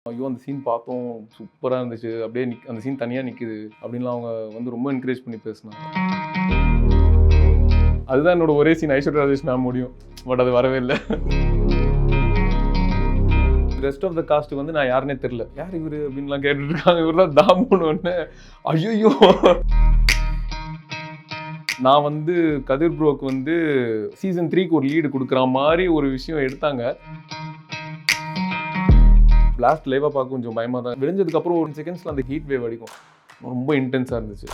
ஐயோ அந்த சீன் பார்த்தோம் சூப்பராக இருந்துச்சு, அப்படியே அந்த சீன் தனியாக நிற்குது அப்படின்லாம் அவங்க வந்து ரொம்ப என்கரேஜ் பண்ணி பேசினாங்க. அதுதான் என்னோட ஒரே சீன் ஐஸ்வர்யா ராஜேஷ் மேம் முடியும், பட் அது வரவே இல்லை. ரெஸ்ட் ஆஃப் த காஸ்ட் வந்து நான் யாருன்னே தெரியல, யார் இவர் அப்படின்லாம் கேட்டுட்டு இருக்காங்க. இவர் தான் தாமுன்னு ஒன்று. ஐயோ நான் வந்து கதிர் ப்ரோக்கு வந்து சீசன் 3க்கு ஒரு லீடு கொடுக்குற மாதிரி ஒரு விஷயம் எடுத்தாங்க. பிளாஸ்ட் லைவாக பார்க்க கொஞ்சம் பயமாக தான் விழுந்ததுக்கப்புறம் ஒரு செகண்ட்ஸில் அந்த ஹீட் வேவ் அடிக்கும், ரொம்ப இன்டென்ஸாக இருந்துச்சு.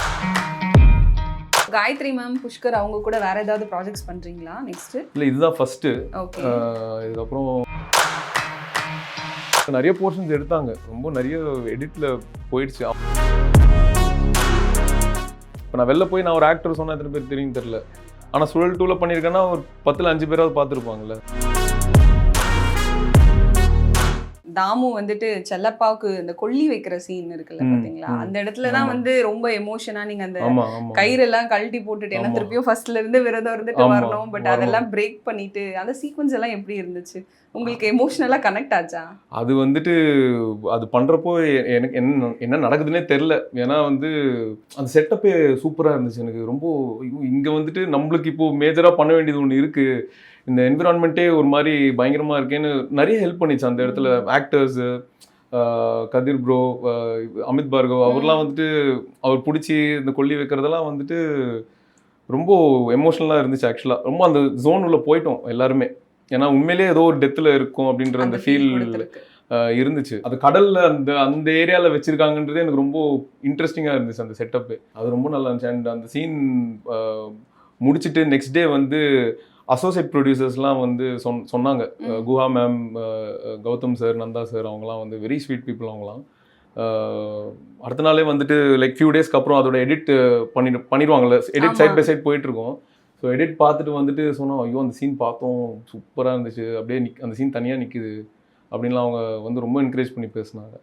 காயத்ரி மேம், புஷ்கர் அவங்க கூட வேற ஏதாவது ப்ராஜெக்ட்ஸ் பண்ணுறீங்களா நெக்ஸ்ட்? இல்லை, இதுதான் ஃபஸ்ட்டு. ஓகே. இதுக்கப்புறம் நிறைய போர்ஷன்ஸ் எடுத்தாங்க, ரொம்ப நிறைய எடிட்டில் போயிடுச்சு. இப்போ நான் வெளில போய் நான் ஒரு ஆக்டர் சொன்னால் எத்தனை பேர் தெரியும் தெரியல, ஆனால் சுழல் 2ல் பண்ணியிருக்கேன்னா ஒரு 10ல் 5 பேராவது பார்த்துருப்பாங்கல்ல. தாமு வந்துட்டு செல்லப்பாவுக்கு இந்த கொல்லி வைக்கிற சீன் இருக்குல்ல பாத்தீங்களா, அந்த இடத்துல தான் வந்து ரொம்ப எமோஷனா நீங்க அந்த கயிறெல்லாம் கழட்டி போட்டுட்டு என்ன திருப்பியும் ஃபர்ஸ்ட்ல இருந்து விரதம் இருந்துட்டு வரணும், பட் அதெல்லாம் பிரேக் பண்ணிட்டு அந்த சீக்வன்ஸ் எல்லாம் எப்படி இருந்துச்சு? உங்களுக்கு எமோஷனலா கனெக்ட் ஆச்சா? அது வந்துட்டு அது பண்றப்போ எனக்கு என்ன நடக்குதுன்னே தெரியல. ஏன்னா வந்து அந்த செட்டப்பே சூப்பரா இருந்துச்சு. எனக்கு ரொம்ப இங்க வந்துட்டு நம்மளுக்கு இப்போ மேஜரா பண்ண வேண்டியது ஒன்று இருக்கு, இந்த என்விரான்மெண்ட்டே ஒரு மாதிரி பயங்கரமாக இருக்கேன்னு நிறைய ஹெல்ப் பண்ணிச்சு அந்த இடத்துல. ஆக்டர்ஸு கதிர் ப்ரோ, அமித் பார்கவ் அவர்லாம் வந்துட்டு அவர் பிடிச்சி இந்த கொல்லி வைக்கிறதெல்லாம் வந்துட்டு ரொம்ப எமோஷ்னலாக இருந்துச்சு. ஆக்சுவலாக ரொம்ப அந்த ஜோன் உள்ள போயிட்டோம் எல்லாருமே. ஏன்னா உண்மையிலேயே ஏதோ ஒரு டெத்தில் இருக்கும் அப்படின்ற அந்த ஃபீல் இருந்துச்சு. அது கடலில் அந்த ஏரியாவில் வச்சுருக்காங்கன்றதே எனக்கு ரொம்ப இன்ட்ரெஸ்டிங்காக இருந்துச்சு அந்த செட்டப்பு. அது ரொம்ப நல்லா இருந்துச்சு. அண்ட் அந்த சீன் முடிச்சுட்டு நெக்ஸ்ட் டே வந்து அசோசியேட் ப்ரொடியூசர்ஸ்லாம் வந்து சொன்னாங்க. Guha ma'am, Gautham sir, Nanda sir அவங்களாம் வந்து வெரி ஸ்வீட் பீப்புள். அவங்களாம் அடுத்த நாளே வந்துட்டு லைக் ஃபியூ டேஸ்க்கு அப்புறம் அதோட எடிட் பண்ணிடுவாங்கல்ல, எடிட் சைட் பை சைட் போயிட்டுருக்கோம். ஸோ எடிட் பார்த்துட்டு வந்துட்டு சொன்னோம், ஐயோ அந்த சீன் பார்த்தோம் சூப்பராக இருந்துச்சு, அப்படியே அந்த சீன் தனியாக நிற்குது அப்படின்லாம் அவங்க வந்து ரொம்ப என்கரேஜ் பண்ணி பேசினாங்க.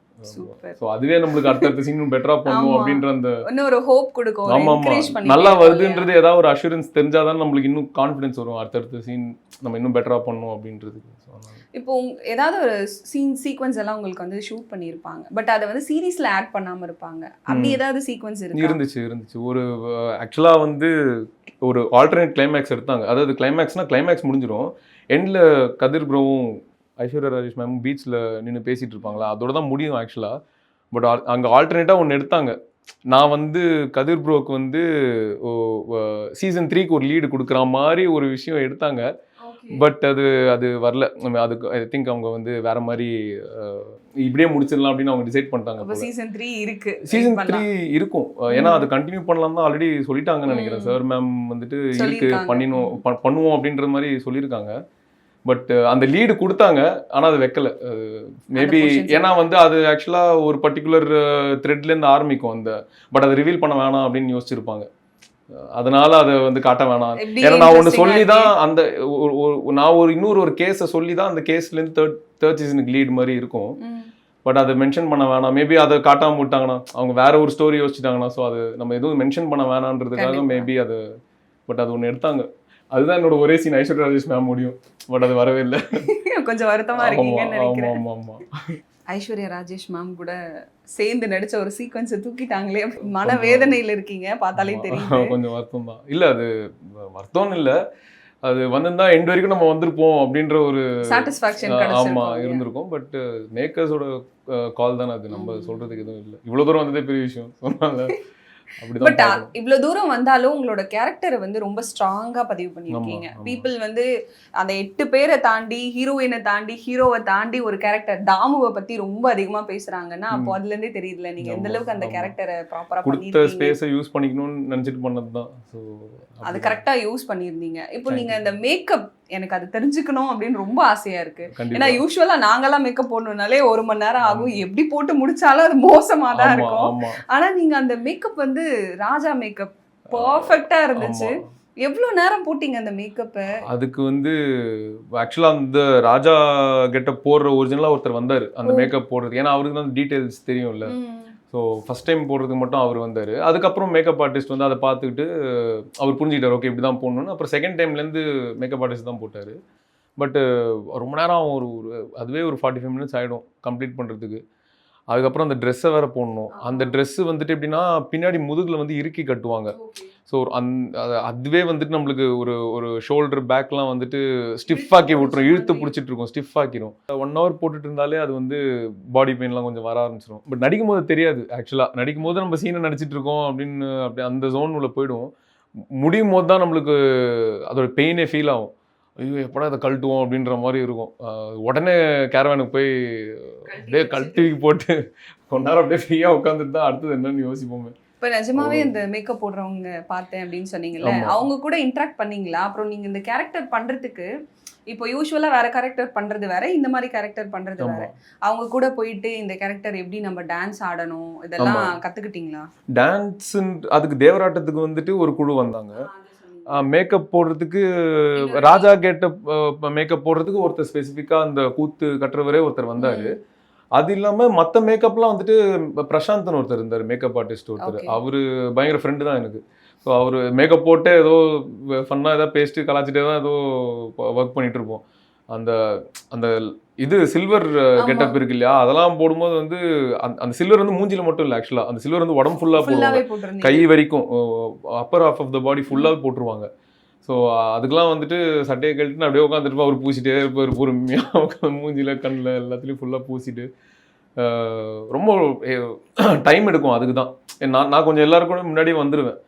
ஸோ அதுவே நம்மளுக்கு அடுத்தடுத்த சீன் பெட்டராக பண்ணும் அப்படின்ற அந்த இன்னொரு ஹோப் கொடுக்கும். ஆமாம், நல்லா வருதுன்றது ஏதாவது ஒரு அஷூரன்ஸ் தெரிஞ்சாதான் நம்மளுக்கு இன்னும் கான்ஃபிடன்ஸ் வரும் அடுத்தடுத்த சீன் நம்ம இன்னும் பெட்டராக பண்ணணும் அப்படின்றதுக்கு. இப்போ ஏதாவது ஒரு சீக்வன்ஸ் எல்லாம் உங்களுக்கு வந்து ஷூட் பண்ணியிருப்பாங்க, பட் அதை வந்து சீரீஸ்ல ஆட் பண்ணாமல் இருப்பாங்க, அப்படி ஏதாவது சீக்வன்ஸ் இருந்துச்சு. ஒரு ஆக்சுவலாக வந்து ஒரு ஆல்டர்னேட் கிளைமேக்ஸ் எடுத்தாங்க. அதாவது கிளைமேக்ஸ் முடிஞ்சிடும், எண்டில் கதிர் ப்ரோவும் ஐஸ்வர்யா ராஜேஷ் மேம் பீச்சில் நின்று பேசிகிட்டு இருப்பாங்களா, அதோட தான் முடியும் ஆக்சுவலாக. பட் அங்கே ஆல்டர்னேட்டாக ஒன்று எடுத்தாங்க. நான் வந்து கதிர் ப்ரோக்கு வந்து சீசன் 3க்கு ஒரு லீடு கொடுக்குற மாதிரி ஒரு விஷயம் எடுத்தாங்க. பட் அது வரல. அதுக்கு ஐ திங்க் அவங்க வந்து வேற மாதிரி இப்படியே முடிச்சிடலாம் அப்படின்னு அவங்க டிசைட் பண்ணிட்டாங்க. சீசன் 3 இருக்கு, சீசன் 3 இருக்கும். ஏன்னா அது கண்டினியூ பண்ணலாம் தான் ஆல்ரெடி சொல்லிட்டாங்கன்னு நினைக்கிறேன். சார் மேம் வந்துட்டு இருக்கு பண்ணுவோம் அப்படின்ற மாதிரி சொல்லியிருக்காங்க. பட் அந்த லீடு கொடுத்தாங்க, ஆனால் அது வைக்கல. மேபி ஏன்னா வந்து அது ஆக்சுவலாக ஒரு பர்டிகுலர் த்ரெட்லேருந்து ஆரம்பிக்கும் அந்த, பட் அதை ரிவீல் பண்ண வேணாம் அப்படின்னு யோசிச்சிருப்பாங்க. அதனால அதை வந்து காட்ட வேணாம். ஏன்னா நான் ஒன்று சொல்லி தான் அந்த நான் இன்னொரு கேஸை சொல்லி தான் அந்த கேஸ்லேருந்து தேர்ட் சீசனுக்கு லீட் மாதிரி இருக்கும். பட் அதை மென்ஷன் பண்ண வேணாம், மேபி அதை காட்டாமல் விட்டாங்கன்னா அவங்க வேற ஒரு ஸ்டோரி யோசிச்சுட்டாங்கன்னா, ஸோ அது நம்ம எதுவும் மென்ஷன் பண்ண வேணான்றதுக்காக மேபி அது. பட் அது ஒன்று எடுத்தாங்க. அதுதான் என்னோட ஒரே சீன் ஐஸ்வர்யா ராஜேஷ் மேம் முடியும், பட் அது வரவே இல்லை. கொஞ்சம் வருத்தமா இருக்கீங்கன்னு நினைக்கிறேன். ஐஸ்வர்யா ராஜேஷ் மேம் கூட சேர்ந்து நடிச்ச ஒரு சீக்வன்ஸை தூக்கிட்டாங்களே, மனவேதனையில் இருக்கீங்க பார்த்தாலே தெரியும். கொஞ்சம் வருத்தம் தான். இல்லை அது வருத்தம்னு இல்லை, அது வந்திருந்தா எண்ட் வரைக்கும் நம்ம வந்திருப்போம் அப்படின்ற ஒரு சாட்டிஸ்ஃபேக்ஷன் இருந்திருக்கும். பட் மேக்கர்ஸோட கால் தானே அது, நம்ம சொல்றதுக்கு எதுவும் இல்லை. இவ்வளோ தூரம் வந்ததே பெரிய விஷயம் சொன்னால. பட் இவ்வளவு தூரம் வந்தாலும் உங்களோட கேரக்டரை வந்து ரொம்ப ஸ்ட்ராங்கா பதிவு பண்ணிருக்கீங்க. பீப்புள் வந்து அந்த 8 பேரை தாண்டி, ஹீரோயினை தாண்டி, ஹீரோவை தாண்டி ஒரு கேரக்டர் தாமுவை பத்தி ரொம்ப அதிகமா பேசுறாங்கன்னா, அப்போ அதுல இருந்தே தெரியுதுல நீங்க எந்த அளவுக்கு அந்த கேரக்டரை ப்ராப்பரா கொடுத்த ஸ்பேஸை யூஸ் பண்ணிக்கணும்னு நினைச்சிட்டு பண்ணதுதான். ஸோ அது கரெக்டா யூஸ் பண்ணியிருந்தீங்க. இப்போ நீங்க அந்த மேக்கப் எனக்கு அது தெரிஞ்சுக்கணும் அப்படின்னு ரொம்ப ஆசையா இருக்கு. ஏன்னா யூஸ்வலா நாங்கெல்லாம் மேக்கப் போடணும்னாலே 1 மணி நேரம் ஆகும், எப்படி போட்டு முடிச்சாலும் அது மோசமா தான் இருக்கும். ஆனா நீங்க அந்த மேக்கப் வந்து ராஜா மேக்கப் பர்ஃபெக்டா இருந்துச்சு. எவ்வளவு நேரம் போட்டீங்க அந்த மேக்கப்பை? அதுக்கு வந்து ஆக்சுவலா அந்த ராஜா கெட்டப் போடுற ஒரிஜினலா ஒருத்தர் வந்தாரு அந்த மேக்கப் போடுறது. ஏன்னா அவருக்கு தான் டீட்டெயில்ஸ் தெரியும்ல. ஸோ ஃபஸ்ட் டைம் போடுறதுக்கு மட்டும் அவர் வந்தார். அதுக்கப்புறம் மேக்கப் ஆர்டிஸ்ட் வந்து அதை பார்த்துக்கிட்டு அவர் புரிஞ்சுக்கிட்டார், ஓகே இப்படி தான் போடணுன்னு. அப்புறம் செகண்ட் டைம்லேருந்து மேக்கப் ஆர்டிஸ்ட் தான் போட்டார். பட்டு ரொம்ப நேரம் அதுவே ஒரு 45 மினிட்ஸ் ஆகிடும் கம்ப்ளீட் பண்ணுறதுக்கு. அதுக்கப்புறம் அந்த ட்ரெஸ்ஸை வேற போடணும். அந்த ட்ரெஸ்ஸு வந்துட்டு எப்படின்னா பின்னாடி முதுகில் வந்து இறுக்கி கட்டுவாங்க. ஸோ அதுவே வந்துட்டு நம்மளுக்கு ஒரு ஒரு ஷோல்டர் பேக்லாம் வந்துட்டு ஸ்டிஃப் ஆக்கி விட்டுரும், இழுத்து பிடிச்சிட்டு இருக்கும், ஸ்டிஃப் ஆக்கிரும். 1 hour போட்டுட்டு இருந்தாலே அது வந்து பாடி பெயின்லாம் கொஞ்சம் வர ஆரம்பிச்சிடும். பட் நடிக்கும் போது தெரியாது. ஆக்சுவலாக நடிக்கும் போது நம்ம சீனை நடிச்சிட்டு இருக்கோம் அப்படின்னு அப்படி அந்த ஜோன் உள்ள போயிடுவோம். முடியும் போது தான் நம்மளுக்கு அதோட பெயினே ஃபீல் ஆகும். ஐயோ எப்படா இதை கழட்டுவோம் அப்படின்ற மாதிரி இருக்கும். உடனே கேரவானுக்கு போய் அப்படியே கழட்டி போட்டு கொஞ்ச நேரம் அப்படியே ஃப்ரீயாக உட்காந்துட்டு தான் அடுத்தது என்னன்னு யோசிப்போமே. இப்போ நிஜமாவே இந்த மேக்கப் போடுறவங்க பார்த்தேன் அப்படின்னு சொன்னீங்கல்ல, அவங்க கூட இன்ட்ராக்ட் பண்ணீங்களா? அப்புறம் நீங்க இந்த கேரக்டர் பண்றதுக்கு இப்போ யூஸ்வலா வேற கேரக்டர் பண்றது வேற, இந்த மாதிரி கேரக்டர் பண்றது வேற. அவங்க கூட போயிட்டு இந்த கேரக்டர் எப்படி நம்ம டான்ஸ் ஆடணும் இதெல்லாம் கத்துக்கிட்டீங்களா? டான்ஸ் அதுக்கு தேவராட்டத்துக்கு வந்துட்டு ஒரு குழு வந்தாங்க. மேக்கப் போடுறதுக்கு ராஜா கெட்டப் மேக்கப் போடுறதுக்கு ஒருத்தர் ஸ்பெசிஃபிக்காக அந்த கூத்து கட்டுறவரே ஒருத்தர் வந்தார். அது இல்லாமல் மற்ற மேக்கப்லாம் வந்துட்டு பிரசாந்த்னு ஒருத்தர் இருந்தார், மேக்கப் ஆர்டிஸ்ட் ஒருத்தர். அவர் பயங்கர ஃப்ரெண்டு தான் எனக்கு. ஸோ அவர் மேக்கப் போட்டு ஏதோ ஃபன்னாக ஏதாவது பேசிட்டு கலாச்சிட்டே தான் ஏதோ ஒர்க் பண்ணிட்டு இருப்போம். அந்த அந்த இது சில்வர் கெட்டப் இருக்கு இல்லையா, அதெல்லாம் போடும்போது வந்து அந்த சில்வர் வந்து மூஞ்சில மட்டும் இல்லை, ஆக்சுவலாக அந்த சில்வர் வந்து உடம்பு ஃபுல்லாக போடுவாங்க, கை வரைக்கும் அப்பர் ஹாஃப் ஆஃப் த பாடி ஃபுல்லாக போட்டுருவாங்க. ஸோ அதுக்கெலாம் வந்துட்டு சட்டையை கழட்டுன்னு அப்படியே உட்காந்துருப்பா, அவர் பூசிட்டே இருப்பார் பொறுமையாக உட்காந்து மூஞ்சில கண்ணில் எல்லாத்துலேயும் ஃபுல்லாக பூசிட்டு. ரொம்ப டைம் எடுக்கும். அதுக்கு தான் நான் கொஞ்சம் எல்லாருக்கும் முன்னாடியே வந்துடுவேன்.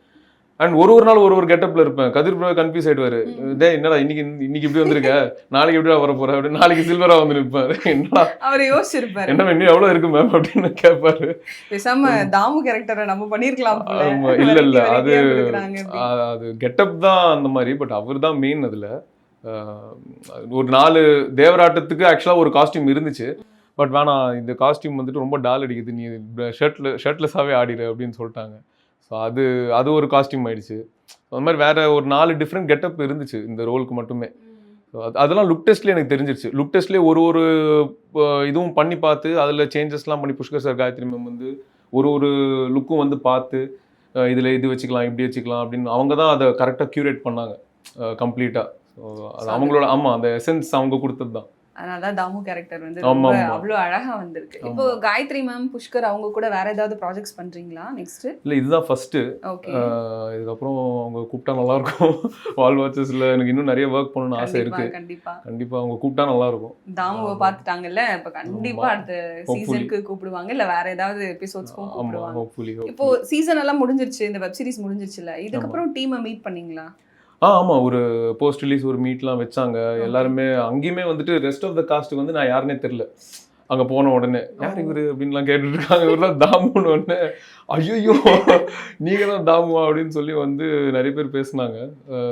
அண்ட் ஒரு நாள் ஒரு கெட்டப்பில் இருப்பேன். கதிர் ப்ரோ கன்ஃபியூஸ் ஆகிடுவார். டே என்னடா இன்னைக்கு இப்படி வந்திருக்க, நாளைக்கு எப்படிடா வர போகிற அப்படின்னு, நாளைக்கு சில்வராக வந்து நிற்பாரு. என்னடா அவர் யோசிச்சிருப்பாரு, என்ன இன்னும் எவ்வளோ இருக்கு மேம் அப்படின்னு கேட்பாரு. பேசாம தாமு கேரக்டரை நம்ம பண்ணியிருக்கலாம். இல்லை அது கெட்டப் தான் அந்த மாதிரி. பட் அவர் தான் மெயின். அதில் ஒரு 4 தேவராட்டத்துக்கு ஆக்சுவலாக ஒரு காஸ்டியூம் இருந்துச்சு. பட் வேணாம், இந்த காஸ்டியூம் வந்துட்டு ரொம்ப டால் அடிக்குது, நீ ஷர்ட்லெஸ்ஸாகவே ஆடிடு அப்படின்னு சொல்லிட்டாங்க. ஸோ அது ஒரு காஸ்டியூம் ஆயிடுச்சு. அந்த மாதிரி வேற ஒரு 4 டிஃப்ரெண்ட் கெட்டப் இருந்துச்சு இந்த ரோலுக்கு மட்டுமே. ஸோ அதெல்லாம் லுக் டெஸ்ட்லேயே எனக்கு தெரிஞ்சிருச்சு. லுக் டெஸ்ட்லேயே ஒரு இதுவும் பண்ணி பார்த்து அதில் சேஞ்சஸ்லாம் பண்ணி புஷ்கர் சார், காயத்ரி மேம் வந்து ஒரு லுக்கும் வந்து பார்த்து இதில் இது வச்சுக்கலாம், இப்படி வச்சுக்கலாம் அப்படின்னு அவங்க தான் அதை கரெக்டாக க்யூரேட் பண்ணாங்க கம்ப்ளீட்டாக. ஸோ அது அவங்களோட அந்த எசன்ஸ் அவங்க கொடுத்தது தான். அதனாலதான் தாமு கேரக்டர் வந்து அவ்வளோ அழகா வந்திருக்கு. இப்போ காயத்ரி மேம், புஷ்கர் அவங்க கூட வேற ஏதாவது ப்ராஜெக்ட்ஸ் பண்றீங்களா நெக்ஸ்ட்? இல்ல இதுதான் ஃபர்ஸ்ட். இதுக்கப்புறம் அவங்க கூப்பிட்டா நல்லா இருக்கும். வால் வாட்சஸ்ல எனக்கு இன்னும் நிறைய ஒர்க் பண்ணணும்னு ஆசை இருக்கு. கண்டிப்பா அவங்க கூப்பிட்டா நல்லா இருக்கும். தாமுவை பார்த்துட்டாங்கல்ல, இப்ப கண்டிப்பா அடுத்த சீசனுக்கு கூப்பிடுவாங்க, இல்ல வேற ஏதாவது எபிசோட்ஸ்க்கும் கூப்பிடுவாங்க. இப்போ சீசன் எல்லாம் முடிஞ்சிருச்சு, இந்த வெப் சீரிஸ் முடிஞ்சிருச்சுல, இதுக்கப்புறம் டீமை மீட் பண்ணீங்களா? ஆமாம், ஒரு போஸ்ட் ரிலீஸ் ஒரு மீட்லாம் வச்சாங்க எல்லாருமே. அங்கேயுமே வந்துட்டு ரெஸ்ட் ஆஃப் த காஸ்ட்டுக்கு வந்து நான் யாருன்னே தெரில. அங்கே போன உடனே யார் இவர் அப்படின்லாம் கேட்டுட்ருக்காங்க. இவர் தான் தாமுன்னு ஒன்று. ஐயோ நீங்கள் தான் தாமுவா அப்படின்னு சொல்லி வந்து நிறைய பேர் பேசுனாங்க.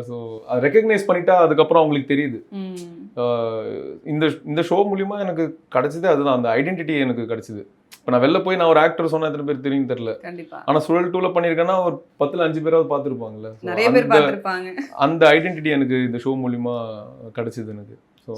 ஸோ அதை ரெக்கக்னைஸ் பண்ணிட்டா அதுக்கப்புறம் அவங்களுக்கு தெரியுது. இந்த ஷோ மூலிமா எனக்கு கிடச்சிது அதுதான், அந்த ஐடென்டிட்டி எனக்கு கிடச்சிது. இப்போ நான் வெளில போய் நான் ஒரு ஆக்டர் சொன்னா எத்தனை பேர் தெரியும் தெரியல. ஆனால் சுழல் 2ல பண்ணியிருக்கேன்னா ஒரு 10ல் 5 பேராவது பார்த்துருப்பாங்கல்ல. நிறைய பேர் பார்த்துருப்பாங்க. அந்த ஐடென்டிட்டி எனக்கு இந்த ஷோ மூலிமா கிடைச்சது எனக்கு. ஸோ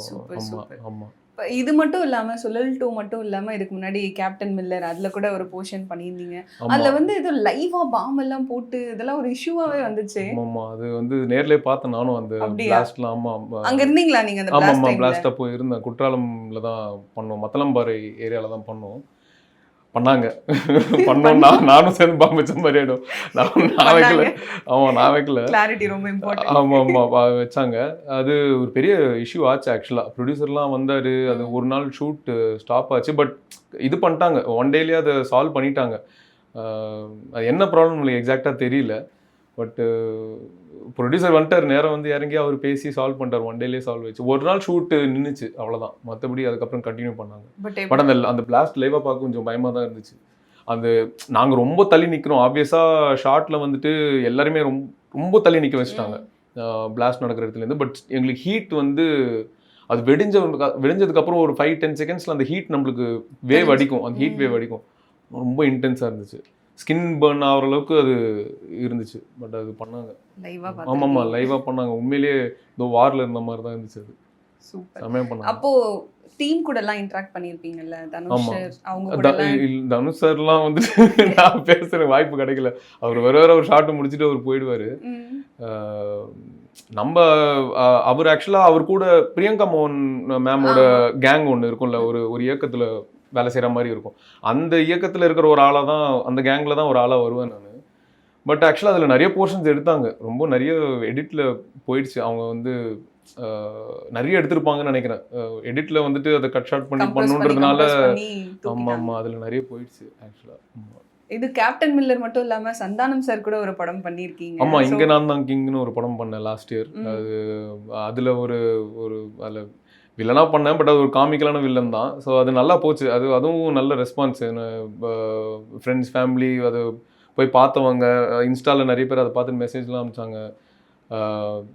ஆமாம். இது மட்டும் இல்லாம சுழல் 2 மட்டும் இல்லாம இதுக்கு முன்னாடி கேப்டன் மில்லர் அதுல கூட ஒரு போர்ஷன் பண்ணியிருந்தீங்க. அதுல வந்து ஏதோ லைவா பாம் எல்லாம் போட்டு இதெல்லாம் ஒரு இஷ்யூவாவே வந்துச்சு. ஆமா, அது வந்து நேர்லயே பார்த்தேன் நானும் அந்த பிளாஸ்ட்ல. ஆமா, அங்க இருந்தீங்களா நீங்க? அந்த பிளாஸ்ட் அப்போ இருந்தேன். குற்றாலம்ல தான் பண்ணோம், மத்தளம்பாறை ஏரியால தான் பண்ணோம். பண்ணோம் நானும் சேர்ந்து பாம்பு வச்ச மாதிரி ஆயிடும். நான் வைக்கல. நான் வைக்கல. கிளாரிட்டி ரொம்ப இம்பார்ட்டன்ட். ஆமா வச்சாங்க. அது ஒரு பெரிய இஷ்யூ ஆச்சு ஆக்சுவலா. ப்ரொடியூசர்லாம் வந்தாரு, அது ஒரு நாள் ஷூட் ஸ்டாப் ஆச்சு. பட் இது பண்ணிட்டாங்க, 1 டேலயே அதை சால்வ் பண்ணிட்டாங்க. அது என்ன ப்ராப்ளம் இல்லை எக்ஸாக்டா தெரியல. பட் ப்ரொடியூசர் வந்துட்டார், நேரம் வந்து இறங்கி அவர் பேசி சால்வ் பண்ணிட்டார். 1 டேலயே சால்வ் ஆச்சு. ஒரு நாள் ஷூட் நின்றுச்சு, அவ்வளோதான். மற்றபடி அதுக்கப்புறம் கண்டினியூ பண்ணாங்க. பட் அந்த பிளாஸ்ட் லைவாக பார்க்க கொஞ்சம் பயமாக தான் இருந்துச்சு. அந்த நாங்கள் ரொம்ப தள்ளி நிற்கிறோம். ஆப்வியஸாக ஷார்ட்டில் வந்துட்டு எல்லாருமே ரொம்ப தள்ளி நிற்க வச்சுட்டாங்க பிளாஸ்ட் நடக்கிற இடத்துலேருந்து. பட் எங்களுக்கு ஹீட் வந்து அது வெடிஞ்சதுக்கப்புறம் ஒரு 5-10 செகண்ட்ஸில் அந்த ஹீட் நம்மளுக்கு வேவ் அடிக்கும். அந்த ஹீட் வேவ் அடிக்கும், ரொம்ப இன்டென்ஸாக இருந்துச்சு. ஸ்கின் பர்ன் ஆகிற அளவுக்கு அது இருந்துச்சு. பட் அது பண்ணாங்க. ஆமாம்மா, லைவாக பண்ணாங்க. உண்மையிலேயே இந்த வாரில் இருந்த மாதிரி தான் இருந்துச்சு. அது சமயம் பண்ணாங்க. அப்போ டீம் கூட எல்லாம் இன்டராக்ட் பண்ணியிருப்பீங்கல்ல, தனுஷ் சார் அவங்க கூட? தனுஷ் சார்லாம் வந்துட்டு நான் பேசுகிற வாய்ப்பு கிடைக்கல. அவர் வேற ஒரு ஷார்ட் முடிச்சுட்டு அவர் போயிடுவார். அவர் ஆக்சுவலாக அவர் கூட பிரியங்கா மோகன் மேமோட கேங் ஒன்று இருக்கும்ல, ஒரு இயக்கத்தில் வேலை செய்கிற மாதிரி இருக்கும். அந்த இயக்கத்தில் இருக்கிற ஒரு ஆளாக தான், அந்த கேங்கில் தான் ஒரு ஆளாக வருவேன் நான். பட் ஆக்சுவலாக அதில் நிறைய போர்ஷன்ஸ் எடுத்தாங்க, ரொம்ப நிறைய எடிட்டில் போயிடுச்சு. அவங்க வந்து நிறைய எடுத்திருப்பாங்கன்னு நினைக்கிறேன். எடிட்டில் வந்துட்டு அதை கட் ஷார்ட் பண்ணி பண்ணுன்றதுனால. ஆமாம் ஆமாம், அதில் நிறைய போயிடுச்சு ஆக்சுவலாக. இது கேப்டன் மில்லர் மட்டும் இல்லாம சந்தானம் சார் கூட ஒரு படம் பண்ணியிருக்கீங்க. ஆமா, இங்க நான் தான் கிங்னு ஒரு படம் பண்ணேன் லாஸ்ட் இயர். அது அதுல ஒரு அதில் வில்லனா பண்ணேன், பட் அது ஒரு காமிக்கலான வில்லன் தான். ஸோ அது நல்லா போச்சு. அதுவும் நல்ல ரெஸ்பான்ஸ். ஃப்ரெண்ட்ஸ் ஃபேமிலி அது போய் பார்த்தவங்க, இன்ஸ்டாவில் நிறைய பேர் அதை பார்த்து மெசேஜ்லாம் அனுப்பிச்சாங்க.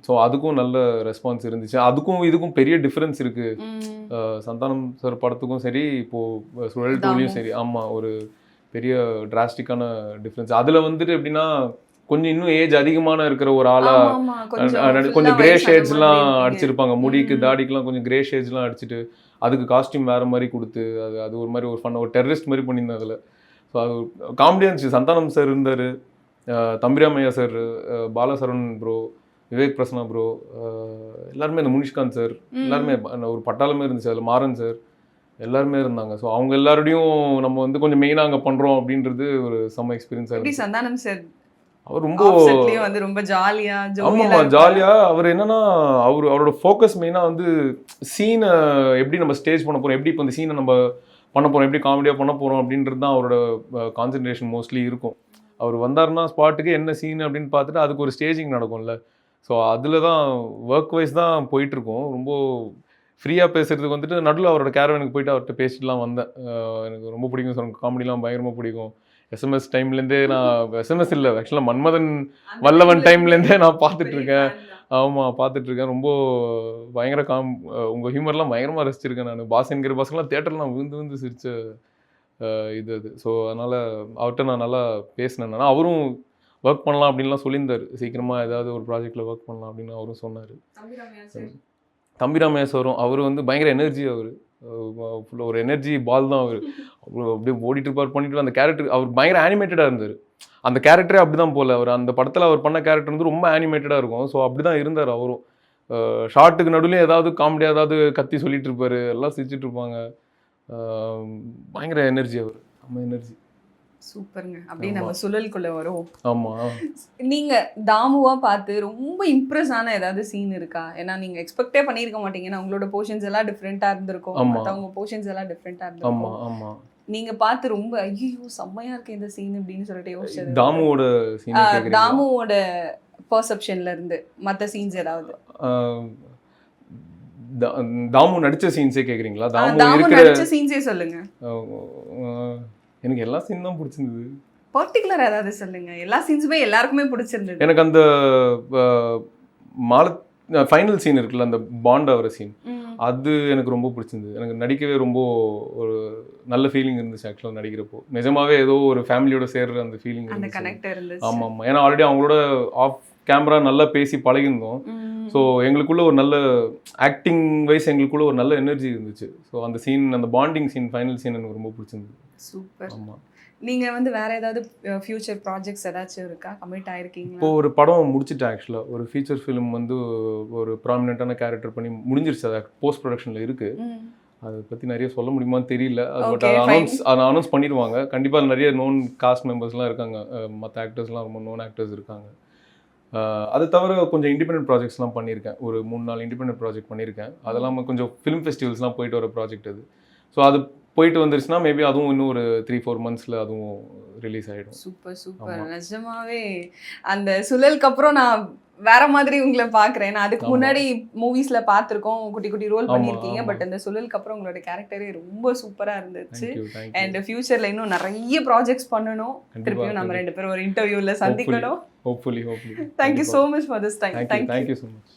ஸோ அதுக்கும் நல்ல ரெஸ்பான்ஸ் இருந்துச்சு. அதுக்கும் இதுக்கும் பெரிய டிஃப்ரென்ஸ் இருக்கு. சந்தானம் சார் படத்துக்கும் சரி, இப்போ சுழல் டூலையும் சரி. ஆமாம், ஒரு பெரிய டிராஸ்டிக்கான டிஃப்ரென்ஸ். அதில் வந்துட்டு எப்படின்னா கொஞ்சம் இன்னும் ஏஜ் அதிகமான இருக்கிற ஒரு ஆளா கொஞ்சம் கிரே ஷேட்ஸ்லாம் அடிச்சிருப்பாங்க. முடிக்கு தாடிக்கெலாம் கொஞ்சம் கிரே ஷேட்ஸ்லாம் அடிச்சுட்டு அதுக்கு காஸ்டியூம் வேறு மாதிரி கொடுத்து அது ஒரு மாதிரி ஒரு ஃபன், ஒரு டெரரிஸ்ட் மாதிரி பண்ணியிருந்தேன் அதில். ஸோ அது காமெடியாக இருந்துச்சு. சந்தானம் சார் இருந்தார், Thambi Ramaiah sir, Bala Saravanan bro, Vivek Prasanna bro, எல்லாருமே, இந்த முனிஷ்காந்த் சார், எல்லாருமே ஒரு பட்டாளமே இருந்துச்சு. அதில் மாறன் சார், எல்லாருமே இருந்தாங்க. ஸோ அவங்க எல்லாரோடையும் நம்ம வந்து கொஞ்சம் மெயினாக அங்கே பண்ணுறோம் அப்படின்றது ஒரு செம்ம எக்ஸ்பீரியன்ஸாக இருந்துச்சு. சந்தானம் சார் அவர் ரொம்ப வந்து ரொம்ப ஜாலியா. ஆமாம்மா, ஜாலியாக. அவர் என்னன்னா அவரோட ஃபோக்கஸ் மெயினாக வந்து சீனை எப்படி நம்ம ஸ்டேஜ் பண்ண போகிறோம், எப்படி இப்போ இந்த சீனை நம்ம பண்ண போகிறோம், எப்படி காமெடியாக பண்ண போகிறோம் அப்படின்றது தான் அவரோட கான்சன்ட்ரேஷன் மோஸ்ட்லி இருக்கும். அவர் வந்தாருன்னா ஸ்பாட்டுக்கு என்ன சீன் அப்படின்னு பார்த்துட்டு அதுக்கு ஒரு ஸ்டேஜிங் நடக்கும்ல. ஸோ அதில் தான் ஒர்க் வைஸ் தான் போயிட்டுருக்கோம். ரொம்ப ஃப்ரீயாக பேசுகிறதுக்கு வந்துட்டு நடுவில் அவரோட கேரவனுக்கு போயிட்டு அவர்கிட்ட பேசிட்டுலாம் வந்தேன். எனக்கு ரொம்ப பிடிக்கும் சார், காமெடிலாம் பயங்கரமாக பிடிக்கும். எஸ்எம்எஸ் டைம்லேருந்தே நான், எஸ்எம்எஸ் இல்லை ஆக்சுவலாக மன்மதன் வல்லவன் டைம்லேருந்தே நான் பார்த்துட்ருக்கேன். ஆமாம், பார்த்துட்ருக்கேன். ரொம்ப பயங்கர உங்கள் ஹியூமர்லாம் பயங்கரமாக ரசிச்சிருக்கேன் நான். பாஸ் என்கிற பாஸ்லாம் தேட்டர்லாம் விழுந்து சிரிச்ச அது. ஸோ அதனால் அவர்கிட்ட நான் நல்லா பேசினேன். நான் அவரும் ஒர்க் பண்ணலாம் அப்படின்லாம் சொல்லியிருந்தார். சீக்கிரமாக ஏதாவது ஒரு ப்ராஜெக்டில் ஒர்க் பண்ணலாம் அப்படின்னு அவரும் சொன்னார். தம்பிராமையா சாரும் அவர் வந்து பயங்கர எனர்ஜி. அவர் ஃபுல்லாக ஒரு எனர்ஜி பால் தான். அவர் அப்படியே ஓடிட்டு இருப்பார், பண்ணிட்டு அந்த கேரக்டர் அவர் பயங்கர ஆனிமேட்டடாக இருந்தார். அந்த கேரக்டரே அப்படி தான் போல். அவர் அந்த படத்தில் அவர் பண்ண கேரக்டர் வந்து ரொம்ப ஆனிமேட்டடாக இருக்கும். ஸோ அப்படி தான் இருந்தார் அவரும். ஷார்ட்டுக்கு நடுவில் ஏதாவது காமெடியாக ஏதாவது கத்தி சொல்லிட்டு இருப்பார், எல்லாம் சிரிச்சிட்டு இருப்பாங்க. பயங்கர எனர்ஜி அவர், நம்ம எனர்ஜி. சூப்பருங்க. அப்படியே நம்ம சுழலுக்குள்ள வரும். ஆமா, நீங்க தாமுவா பார்த்து ரொம்ப இம்ப்ரெஸ் ஆன ஏதாவது சீன் இருக்கா? ஏன்னா நீங்க எக்ஸ்பெக்டே பண்ணிருக்க மாட்டீங்க. ஏன்னா உங்களோட போர்ஷன்ஸ் எல்லாம் டிஃப்ரெண்டா இருந்திருக்கும், மத்தவங்க போர்ஷன்ஸ் எல்லாம் டிஃப்ரெண்டா இருந்திருக்கும். ஆமா ஆமா, நீங்க பார்த்து ரொம்ப ஐயோ செம்மையா இருக்கு இந்த சீன் அப்படின்னு சொல்லிட்டு யோசிச்சது? தாமுவோட சீன் கேக்குறீங்களா? தாமுவோட பெர்செப்ஷன்ல இருந்து மத்த சீன்ஸ் ஏதாவது? தாமு நடிச்ச சீன்ஸே கேக்குறீங்களா? தாமு நடிச்ச சீன்ஸே சொல்லுங்க. எனக்கு எல்லா சீன் தான் பிடிச்சிருந்தது. பர்டிகுலர் ஏதாவது சொல்லுங்க. எல்லா சீன்ஸுமே எல்லாருக்குமே பிடிச்சிருந்தது. எனக்கு அந்த ஃபைனல் சீன் இருக்குல்ல, அந்த பாண்ட் ஆகிற சீன், அது எனக்கு ரொம்ப பிடிச்சிருந்தது. எனக்கு நடிக்கவே ரொம்ப ஒரு நல்ல ஃபீலிங் இருந்துச்சு ஆக்சுவலாக நடிக்கிறப்போ. நிஜமாவே ஏதோ ஒரு ஃபேமிலியோட சேர்ற அந்த ஃபீலிங் இருந்துச்சு. ஆமாம் ஆமாம், ஏன்னா ஆல்ரெடி அவங்களோட ஆஃப் கேமரா நல்லா பேசி பழகிருந்தோம். ஸோ எங்களுக்குள்ள ஒரு நல்ல ஆக்டிங் வைஸ் எங்களுக்குள்ள ஒரு நல்ல எனர்ஜி இருந்துச்சு. ஸோ அந்த சீன், அந்த பாண்டிங் சீன், ஃபைனல் சீன் எனக்கு ரொம்ப பிடிச்சிருந்தது. சூப்பர். ஆமாம். நீங்கள் வந்து வேறு ஏதாவது ஃபியூச்சர் ப்ராஜெக்ட்ஸ் ஏதாச்சும் இருக்கா? கமிட் ஆகிருக்கீங்களா? இப்போ ஒரு படம் முடிச்சுட்டேன் ஆக்சுவலாக. ஒரு ஃபீச்சர் ஃபிலிம் வந்து ஒரு ப்ராமினெண்ட்டான கேரக்டர் பண்ணி முடிஞ்சிருச்சு. அது போஸ்ட் ப்ரொடக்ஷனில் இருக்குது. அதை பற்றி நிறைய சொல்ல முடியுமான்னு தெரியல. பட் அதை அனௌன்ஸ் பண்ணிடுவாங்க கண்டிப்பாக. நிறைய நோன் காஸ்ட் மெம்பர்ஸ்லாம் இருக்காங்க, மற்ற ஆக்டர்ஸ்லாம் ரொம்ப நோன் ஆக்டர்ஸ் இருக்காங்க. அது தவிர கொஞ்சம் இண்டிபெண்டன்ட் ப்ராஜெக்ட்ஸ்லாம் பண்ணியிருக்கேன். ஒரு 3-4 இண்டிபெண்டன்ட் ப்ராஜெக்ட் பண்ணியிருக்கேன். அதெல்லாம் கொஞ்சம் ஃபிலிம் ஃபெஸ்டிவல்ஸ்லாம் போயிட்டு வர ப்ராஜெக்ட் அது. ஸோ அது போயிட்டு வந்துருச்சுன்னா மேபி அதுவும் இன்னும் ஒரு 3-4 மந்த்ஸில் அதுவும் ரிலீஸ் ஆகிடும். Super super. நிஜமாவே அந்த சுழலுக்கு அப்புறம் நான் வேற மாதிரி உங்களை பார்க்குறேன். நான் அதுக்கு முன்னாடி மூவிஸ்ல பார்த்துருக்கோம், குட்டி குட்டி ரோல் பண்ணியிருக்கீங்க. பட் அந்த சுழலுக்கு அப்புறம் உங்களோட கேரக்டரே ரொம்ப சூப்பராக இருந்துச்சு. அண்ட் ஃபியூச்சர்ல இன்னும் நிறைய ப்ராஜெக்ட்ஸ் பண்ணணும். திருப்பியும் நம்ம 2 பேரும் ஒரு இன்டர்வியூல சந்திக்கணும். Hopefully. Thank you so much for this time. Thank you so much.